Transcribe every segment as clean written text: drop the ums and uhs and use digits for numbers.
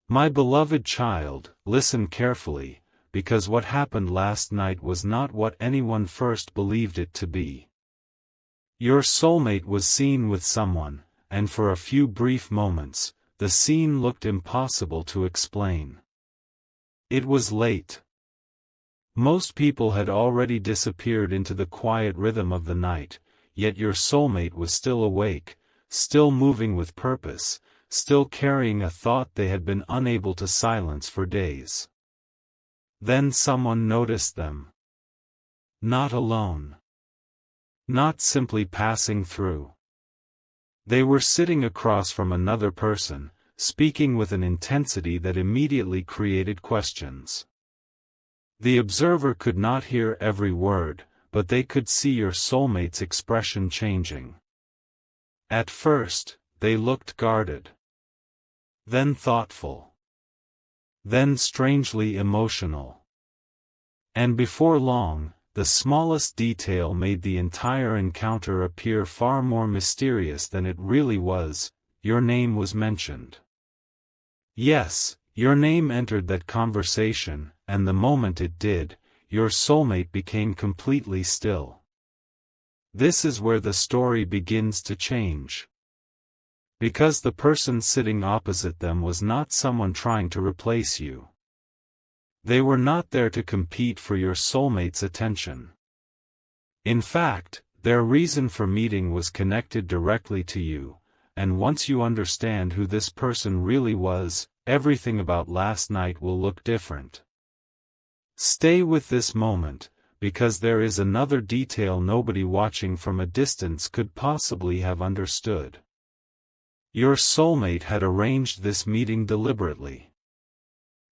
My beloved child, listen carefully, because what happened last night was not what anyone first believed it to be. Your soulmate was seen with someone, and for a few brief moments, the scene looked impossible to explain. It was late. Most people had already disappeared into the quiet rhythm of the night, yet your soulmate was still awake, still moving with purpose, still carrying a thought they had been unable to silence for days. Then someone noticed them. Not alone. Not simply passing through. They were sitting across from another person, speaking with an intensity that immediately created questions. The observer could not hear every word, but they could see your soulmate's expression changing. At first, they looked guarded. Then thoughtful. Then strangely emotional. And before long, the smallest detail made the entire encounter appear far more mysterious than it really was. Your name was mentioned. Yes, your name entered that conversation, and the moment it did, your soulmate became completely still. This is where the story begins to change. Because the person sitting opposite them was not someone trying to replace you. They were not there to compete for your soulmate's attention. In fact, their reason for meeting was connected directly to you, and once you understand who this person really was, everything about last night will look different. Stay with this moment, because there is another detail nobody watching from a distance could possibly have understood. Your soulmate had arranged this meeting deliberately.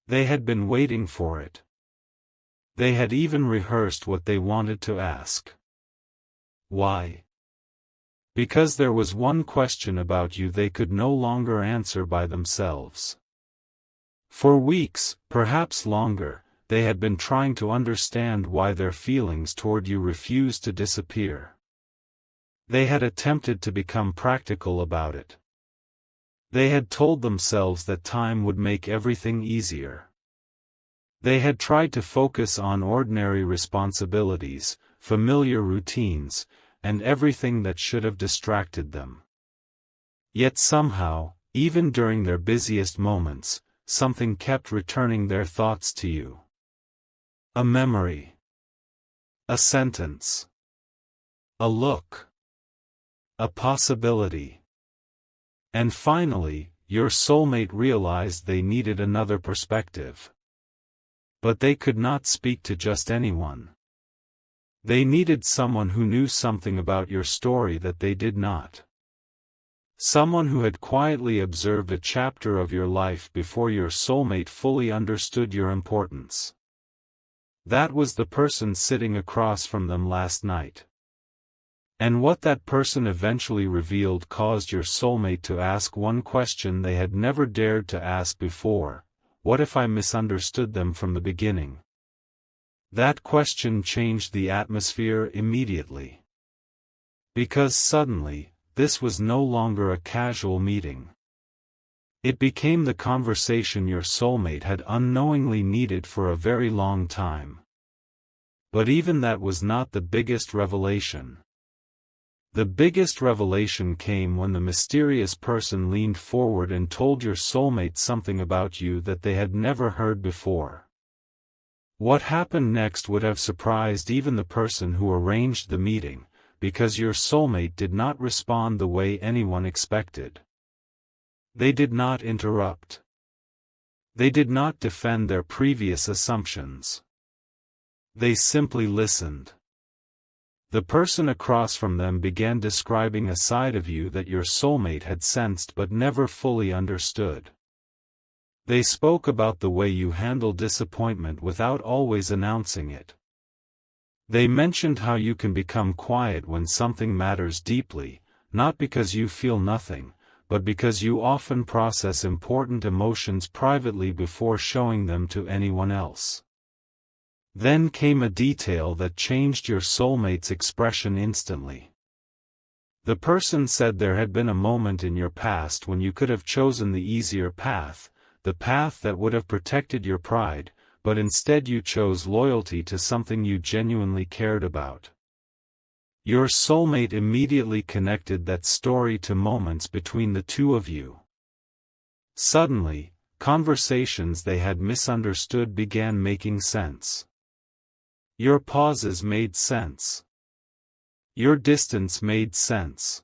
They had been waiting for it. They had even rehearsed what they wanted to ask. Why? Because there was one question about you they could no longer answer by themselves. For weeks, perhaps longer, they had been trying to understand why their feelings toward you refused to disappear. They had attempted to become practical about it. They had told themselves that time would make everything easier. They had tried to focus on ordinary responsibilities, familiar routines, and everything that should have distracted them. Yet somehow, even during their busiest moments, something kept returning their thoughts to you. A memory. A sentence. A look. A possibility. And finally, your soulmate realized they needed another perspective. But they could not speak to just anyone. They needed someone who knew something about your story that they did not. Someone who had quietly observed a chapter of your life before your soulmate fully understood your importance. That was the person sitting across from them last night. And what that person eventually revealed caused your soulmate to ask one question they had never dared to ask before: what if I misunderstood them from the beginning? That question changed the atmosphere immediately. Because suddenly, this was no longer a casual meeting. It became the conversation your soulmate had unknowingly needed for a very long time. But even that was not the biggest revelation. The biggest revelation came when the mysterious person leaned forward and told your soulmate something about you that they had never heard before. What happened next would have surprised even the person who arranged the meeting, because your soulmate did not respond the way anyone expected. They did not interrupt. They did not defend their previous assumptions. They simply listened. The person across from them began describing a side of you that your soulmate had sensed but never fully understood. They spoke about the way you handle disappointment without always announcing it. They mentioned how you can become quiet when something matters deeply, not because you feel nothing, but because you often process important emotions privately before showing them to anyone else. Then came a detail that changed your soulmate's expression instantly. The person said there had been a moment in your past when you could have chosen the easier path, the path that would have protected your pride, but instead you chose loyalty to something you genuinely cared about. Your soulmate immediately connected that story to moments between the two of you. Suddenly, conversations they had misunderstood began making sense. Your pauses made sense. Your distance made sense.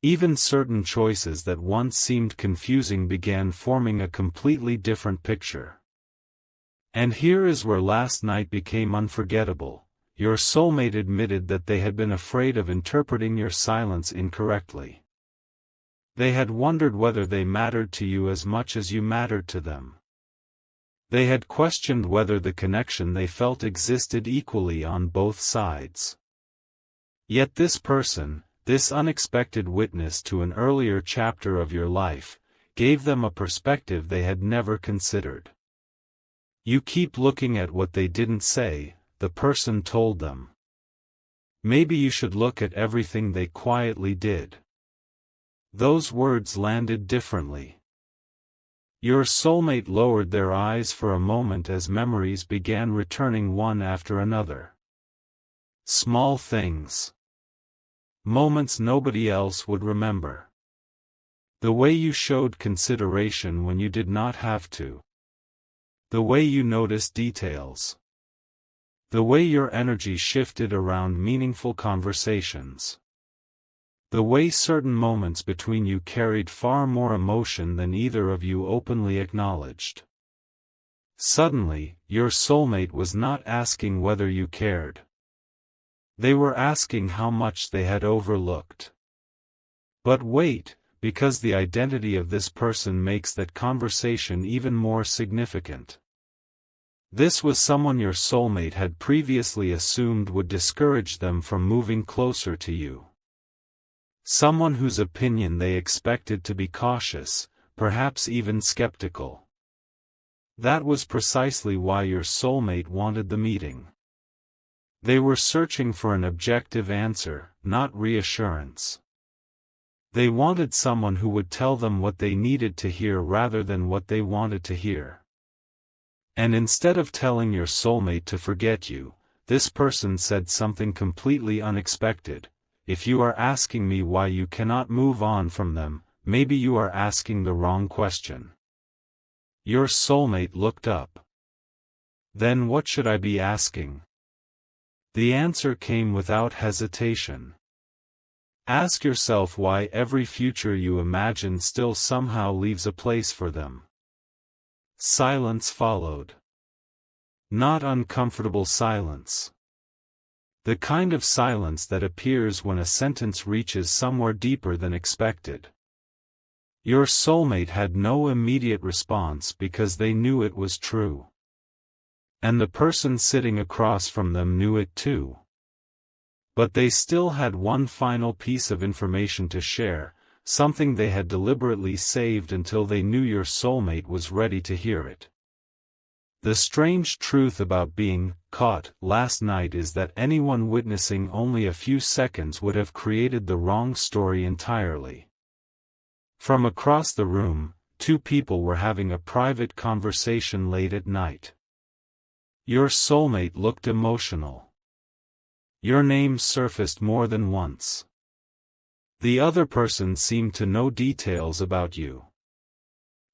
Even certain choices that once seemed confusing began forming a completely different picture. And here is where last night became unforgettable. Your soulmate admitted that they had been afraid of interpreting your silence incorrectly. They had wondered whether they mattered to you as much as you mattered to them. They had questioned whether the connection they felt existed equally on both sides. Yet this person, this unexpected witness to an earlier chapter of your life, gave them a perspective they had never considered. You keep looking at what they didn't say, the person told them. Maybe you should look at everything they quietly did. Those words landed differently. Your soulmate lowered their eyes for a moment as memories began returning one after another. Small things. Moments nobody else would remember. The way you showed consideration when you did not have to. The way you noticed details. The way your energy shifted around meaningful conversations. The way certain moments between you carried far more emotion than either of you openly acknowledged. Suddenly, your soulmate was not asking whether you cared. They were asking how much they had overlooked. But wait, because the identity of this person makes that conversation even more significant. This was someone your soulmate had previously assumed would discourage them from moving closer to you. Someone whose opinion they expected to be cautious, perhaps even skeptical. That was precisely why your soulmate wanted the meeting. They were searching for an objective answer, not reassurance. They wanted someone who would tell them what they needed to hear rather than what they wanted to hear. And instead of telling your soulmate to forget you, this person said something completely unexpected. If you are asking me why you cannot move on from them, maybe you are asking the wrong question. Your soulmate looked up. Then what should I be asking? The answer came without hesitation. Ask yourself why every future you imagine still somehow leaves a place for them. Silence followed. Not uncomfortable silence. The kind of silence that appears when a sentence reaches somewhere deeper than expected. Your soulmate had no immediate response because they knew it was true. And the person sitting across from them knew it too. But they still had one final piece of information to share, something they had deliberately saved until they knew your soulmate was ready to hear it. The strange truth about being caught last night is that anyone witnessing only a few seconds would have created the wrong story entirely. From across the room, two people were having a private conversation late at night. Your soulmate looked emotional. Your name surfaced more than once. The other person seemed to know details about you.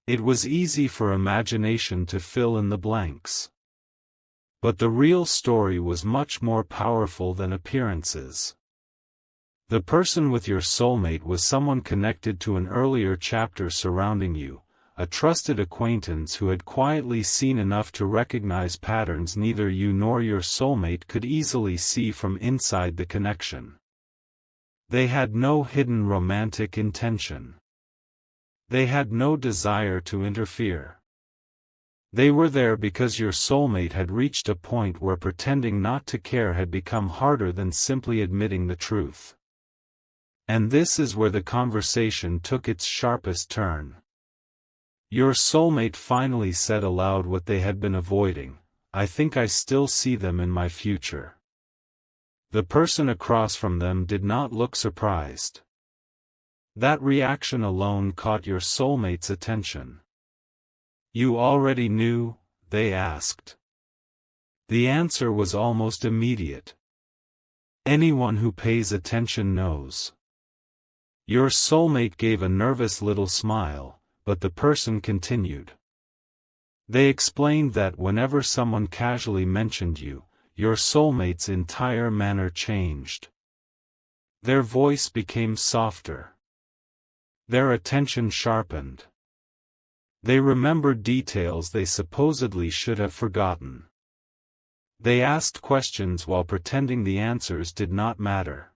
It was easy for imagination to fill in the blanks. But the real story was much more powerful than appearances. The person with your soulmate was someone connected to an earlier chapter surrounding you, a trusted acquaintance who had quietly seen enough to recognize patterns neither you nor your soulmate could easily see from inside the connection. They had no hidden romantic intention. They had no desire to interfere. They were there because your soulmate had reached a point where pretending not to care had become harder than simply admitting the truth. And this is where the conversation took its sharpest turn. Your soulmate finally said aloud what they had been avoiding, "I think I still see them in my future." The person across from them did not look surprised. That reaction alone caught your soulmate's attention. You already knew? They asked. The answer was almost immediate. Anyone who pays attention knows. Your soulmate gave a nervous little smile, but the person continued. They explained that whenever someone casually mentioned you, your soulmate's entire manner changed. Their voice became softer. Their attention sharpened. They remembered details they supposedly should have forgotten. They asked questions while pretending the answers did not matter.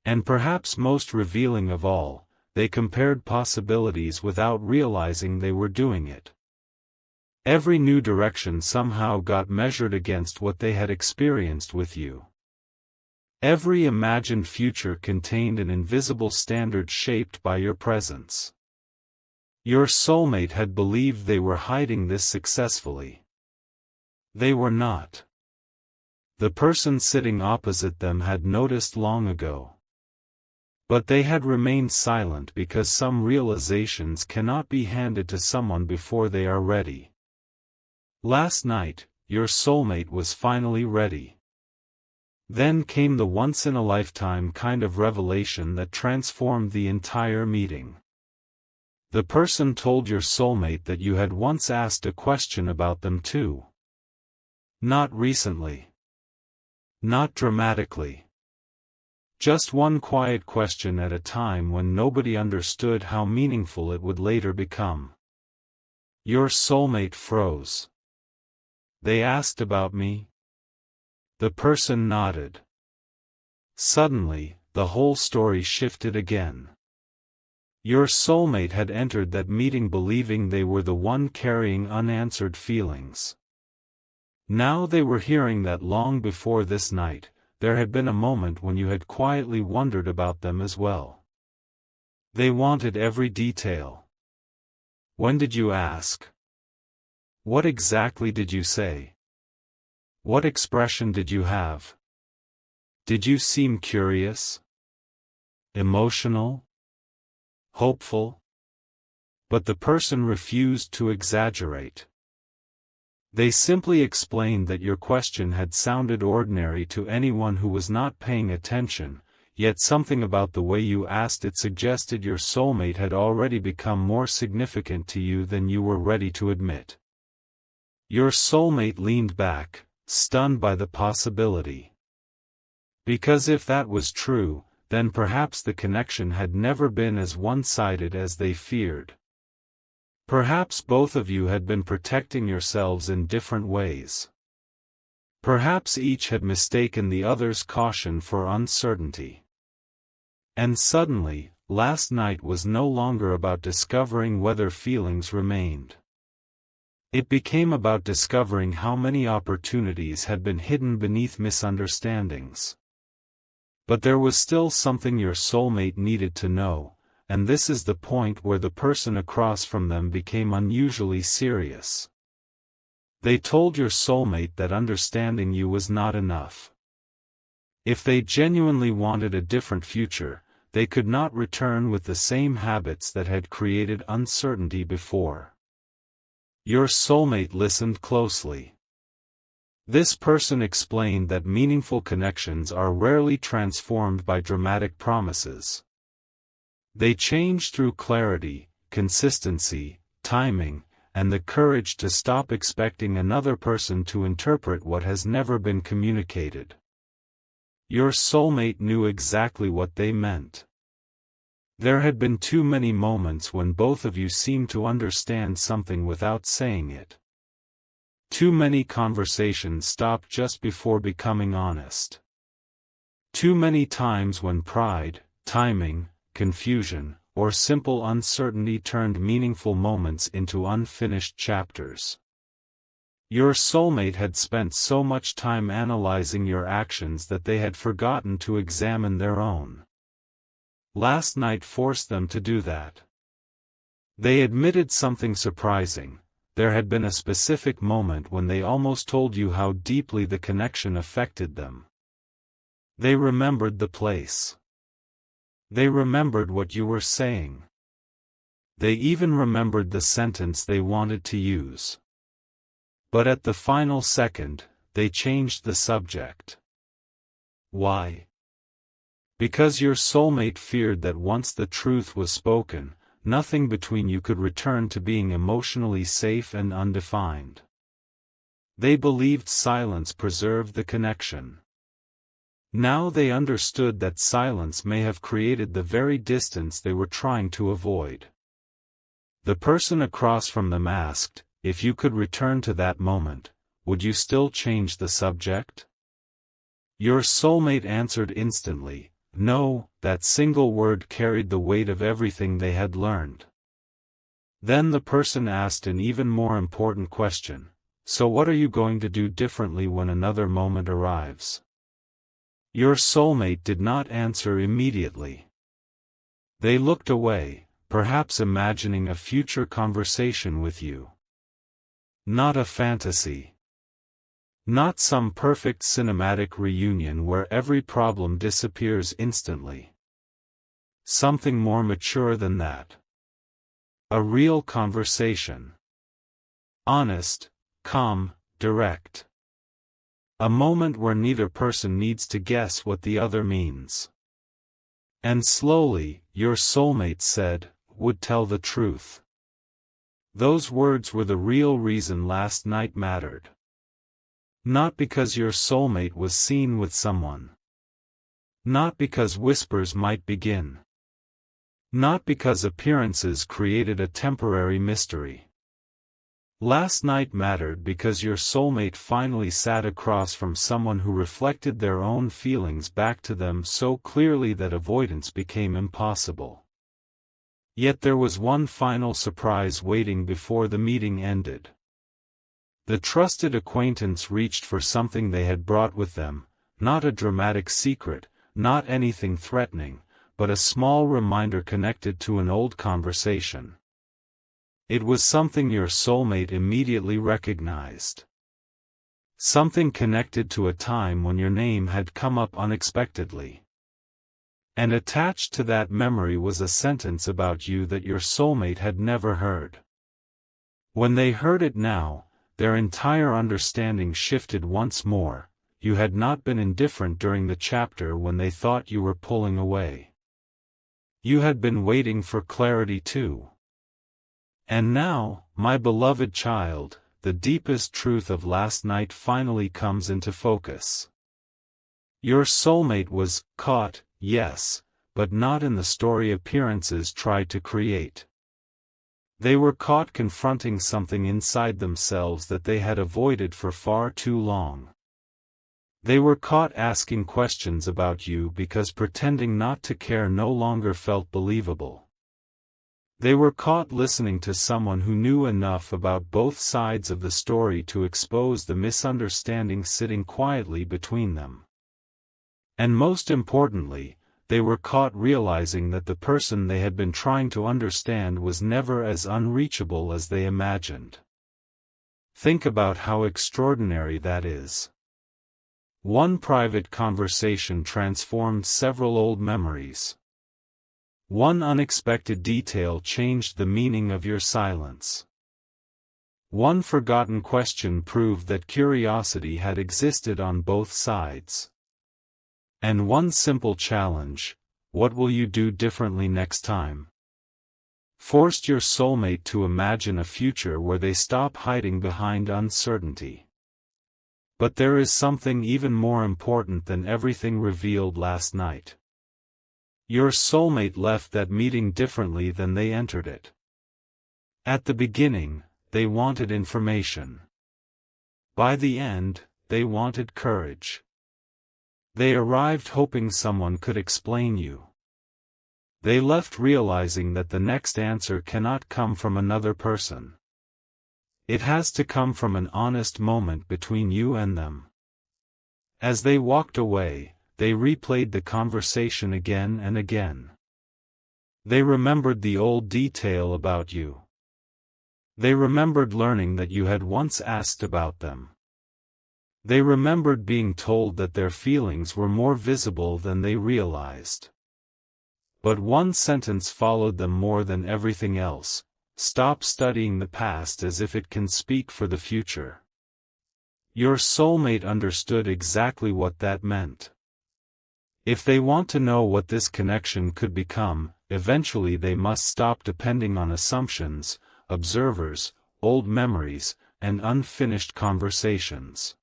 And perhaps most revealing of all, they compared possibilities without realizing they were doing it. Every new direction somehow got measured against what they had experienced with you. Every imagined future contained an invisible standard shaped by your presence. Your soulmate had believed they were hiding this successfully. They were not. The person sitting opposite them had noticed long ago. But they had remained silent because some realizations cannot be handed to someone before they are ready. Last night, your soulmate was finally ready. Then came the once-in-a-lifetime kind of revelation that transformed the entire meeting. The person told your soulmate that you had once asked a question about them too. Not recently. Not dramatically. Just one quiet question at a time when nobody understood how meaningful it would later become. Your soulmate froze. They asked about me? The person nodded. Suddenly, the whole story shifted again. Your soulmate had entered that meeting believing they were the one carrying unanswered feelings. Now they were hearing that long before this night, there had been a moment when you had quietly wondered about them as well. They wanted every detail. When did you ask? What exactly did you say? What expression did you have? Did you seem curious? Emotional? Hopeful? But the person refused to exaggerate. They simply explained that your question had sounded ordinary to anyone who was not paying attention, yet something about the way you asked it suggested your soulmate had already become more significant to you than you were ready to admit. Your soulmate leaned back, stunned by the possibility. Because if that was true, then perhaps the connection had never been as one-sided as they feared. Perhaps both of you had been protecting yourselves in different ways. Perhaps each had mistaken the other's caution for uncertainty. And suddenly, last night was no longer about discovering whether feelings remained. It became about discovering how many opportunities had been hidden beneath misunderstandings. But there was still something your soulmate needed to know, and this is the point where the person across from them became unusually serious. They told your soulmate that understanding you was not enough. If they genuinely wanted a different future, they could not return with the same habits that had created uncertainty before. Your soulmate listened closely. This person explained that meaningful connections are rarely transformed by dramatic promises. They change through clarity, consistency, timing, and the courage to stop expecting another person to interpret what has never been communicated. Your soulmate knew exactly what they meant. There had been too many moments when both of you seemed to understand something without saying it. Too many conversations stopped just before becoming honest. Too many times when pride, timing, confusion, or simple uncertainty turned meaningful moments into unfinished chapters. Your soulmate had spent so much time analyzing your actions that they had forgotten to examine their own. Last night forced them to do that. They admitted something surprising. There had been a specific moment when they almost told you how deeply the connection affected them. They remembered the place. They remembered what you were saying. They even remembered the sentence they wanted to use. But at the final second, they changed the subject. Why? Because your soulmate feared that once the truth was spoken, nothing between you could return to being emotionally safe and undefined. They believed silence preserved the connection. Now they understood that silence may have created the very distance they were trying to avoid. The person across from them asked, if you could return to that moment, would you still change the subject? Your soulmate answered instantly, no. That single word carried the weight of everything they had learned. Then the person asked an even more important question, so what are you going to do differently when another moment arrives? Your soulmate did not answer immediately. They looked away, perhaps imagining a future conversation with you. Not a fantasy. Not some perfect cinematic reunion where every problem disappears instantly. Something more mature than that. A real conversation. Honest, calm, direct. A moment where neither person needs to guess what the other means. And slowly, your soulmate said, would tell the truth. Those words were the real reason last night mattered. Not because your soulmate was seen with someone. Not because whispers might begin. Not because appearances created a temporary mystery. Last night mattered because your soulmate finally sat across from someone who reflected their own feelings back to them so clearly that avoidance became impossible. Yet there was one final surprise waiting before the meeting ended. The trusted acquaintance reached for something they had brought with them, not a dramatic secret, not anything threatening, but a small reminder connected to an old conversation. It was something your soulmate immediately recognized. Something connected to a time when your name had come up unexpectedly. And attached to that memory was a sentence about you that your soulmate had never heard. When they heard it now, their entire understanding shifted once more. You had not been indifferent during the chapter when they thought you were pulling away. You had been waiting for clarity too. And now, my beloved child, the deepest truth of last night finally comes into focus. Your soulmate was caught, yes, but not in the story appearances tried to create. They were caught confronting something inside themselves that they had avoided for far too long. They were caught asking questions about you because pretending not to care no longer felt believable. They were caught listening to someone who knew enough about both sides of the story to expose the misunderstanding sitting quietly between them. And most importantly, they were caught realizing that the person they had been trying to understand was never as unreachable as they imagined. Think about how extraordinary that is. One private conversation transformed several old memories. One unexpected detail changed the meaning of your silence. One forgotten question proved that curiosity had existed on both sides. And one simple challenge, what will you do differently next time? Forced your soulmate to imagine a future where they stop hiding behind uncertainty. But there is something even more important than everything revealed last night. Your soulmate left that meeting differently than they entered it. At the beginning, they wanted information. By the end, they wanted courage. They arrived hoping someone could explain you. They left realizing that the next answer cannot come from another person. It has to come from an honest moment between you and them. As they walked away, they replayed the conversation again and again. They remembered the old detail about you. They remembered learning that you had once asked about them. They remembered being told that their feelings were more visible than they realized. But one sentence followed them more than everything else: stop studying the past as if it can speak for the future. Your soulmate understood exactly what that meant. If they want to know what this connection could become, eventually they must stop depending on assumptions, observers, old memories, and unfinished conversations.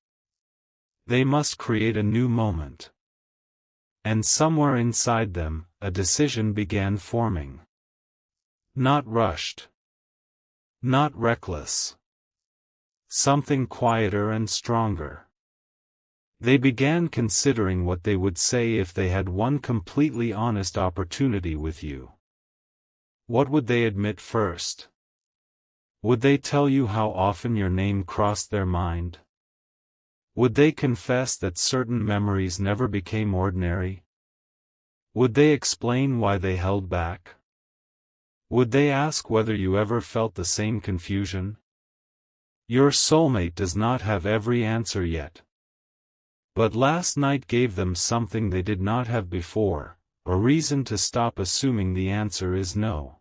They must create a new moment. And somewhere inside them, a decision began forming. Not rushed. Not reckless. Something quieter and stronger. They began considering what they would say if they had one completely honest opportunity with you. What would they admit first? Would they tell you how often your name crossed their mind? Would they confess that certain memories never became ordinary? Would they explain why they held back? Would they ask whether you ever felt the same confusion? Your soulmate does not have every answer yet. But last night gave them something they did not have before, a reason to stop assuming the answer is no.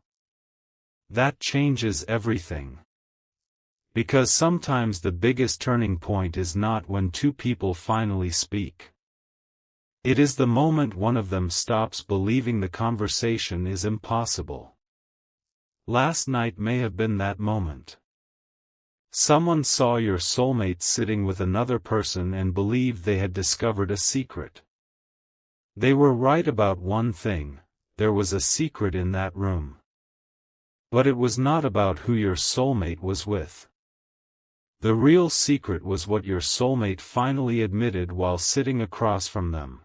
That changes everything. Because sometimes the biggest turning point is not when two people finally speak. It is the moment one of them stops believing the conversation is impossible. Last night may have been that moment. Someone saw your soulmate sitting with another person and believed they had discovered a secret. They were right about one thing: there was a secret in that room. But it was not about who your soulmate was with. The real secret was what your soulmate finally admitted while sitting across from them.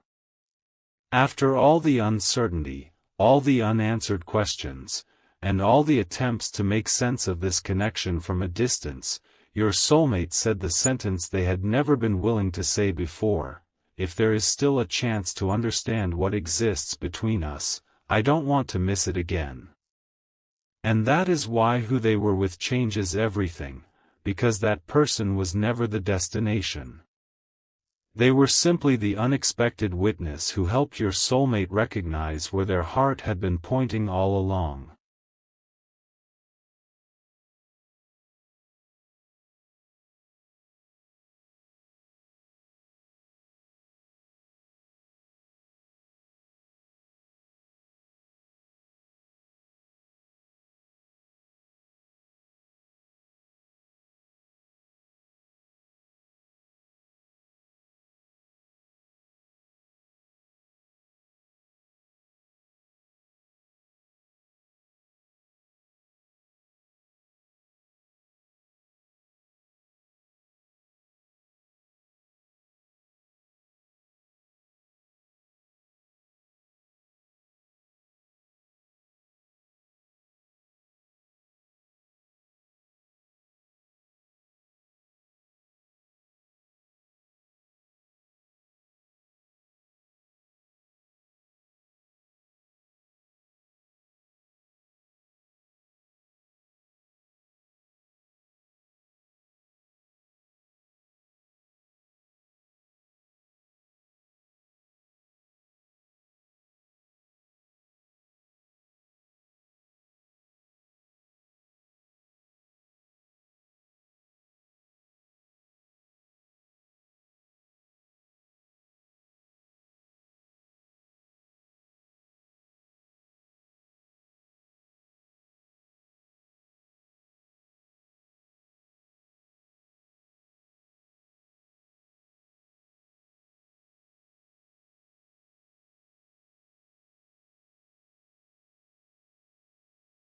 After all the uncertainty, all the unanswered questions, and all the attempts to make sense of this connection from a distance, your soulmate said the sentence they had never been willing to say before: if there is still a chance to understand what exists between us, I don't want to miss it again. And that is why who they were with changes everything, because that person was never the destination. They were simply the unexpected witness who helped your soulmate recognize where their heart had been pointing all along.